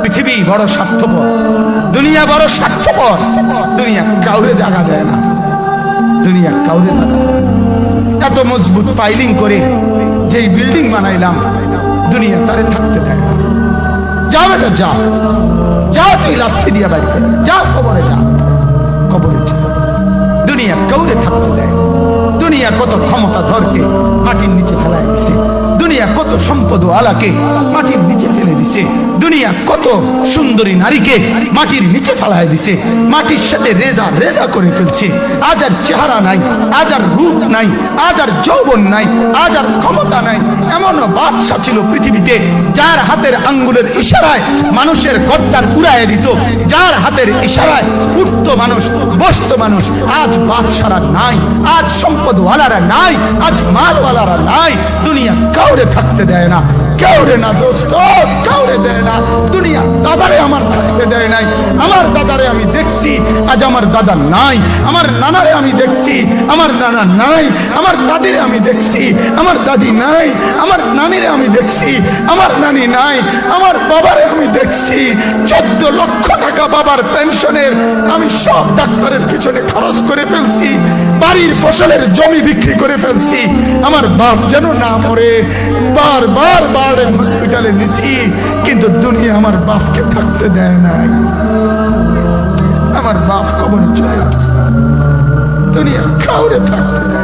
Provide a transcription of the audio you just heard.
পৃথিবী বড় স্বার্থপর, দুনিয়া বড় স্বার্থপর। দুনিয়া কাউরে জায়গা দেয় না, দুনিয়া কাউরে জায়গা দেয় না। এত মজবুত পাইলিং করে যেই বিল্ডিং বানাইলাম, দুনিয়া তারে থাকতে দেয় না। যাও বেটা যাও, যাও তুই লাথি দিয়া বাড়ি করে যাও, কবরে যাও, কবরে যাও। দুনিয়া কাউরে থাকতে দেয়। দুনিয়া কত ক্ষমতা ধরকে মাটির নিচে ফেলায় দিছে, দুনিয়া কত সম্পদ আলাকে মাটির নিচে ফেলে দিছে, দুনিয়া কত সুন্দরী নারীকে মাটির নিচে ফেলায় দিছে, মাটির সাথে রেজা রেজা করে ফেলছে। আজ আর চেহারা নাই, আজ আর রূপ নাই, আজ আর যৌবন নাই, আজ আর ক্ষমতা নাই। এমন বাদশা ছিল পৃথিবীতে যার হাতের আঙ্গুলের ইশারায় মানুষের গর্দান উড়াইয়া দিত, যার হাতের ইশারায় উঠত মানুষ, বসত মানুষ। আজ বাদশারা নাই, আজ সম্পদওয়ালারা নাই, আজ মালওয়ালারা নাই। দুনিয়া কাউরে থাকতে দেয় না, কাউরে না দোস্ত, কাউরে দেয় না। দুনিয়া দাদারে আমার থাকতে দেয় নাই। আমার দাদারে আমি দেখছি, আজ আমার দাদা নাই। আমার নানারে আমি দেখছি, আমার নানা নাই। আমার দাদিরে আমি দেখছি, আমার দাদি নাই। আমার নানিরে আমি দেখছি, আমার নানি নাই। আমার বাবারে আমি দেখছি, 14 লক্ষ টাকা বাবার পেনশনের আমি সব ডাক্তারের পিছনে খরচ করে ফেলছি, বাড়ির ফসলের জমি বিক্রি করে ফেলছি। আমার বাপ যেন না মরে বারবার বারের হসপিটালে নিছি, কিন্তু দুনিয়া আমার বাপকে থাকতে দেয় নাই। আমার বাপ কবরে চলে গেছে, দুনিয়া কাউরে থাকতে দেয়।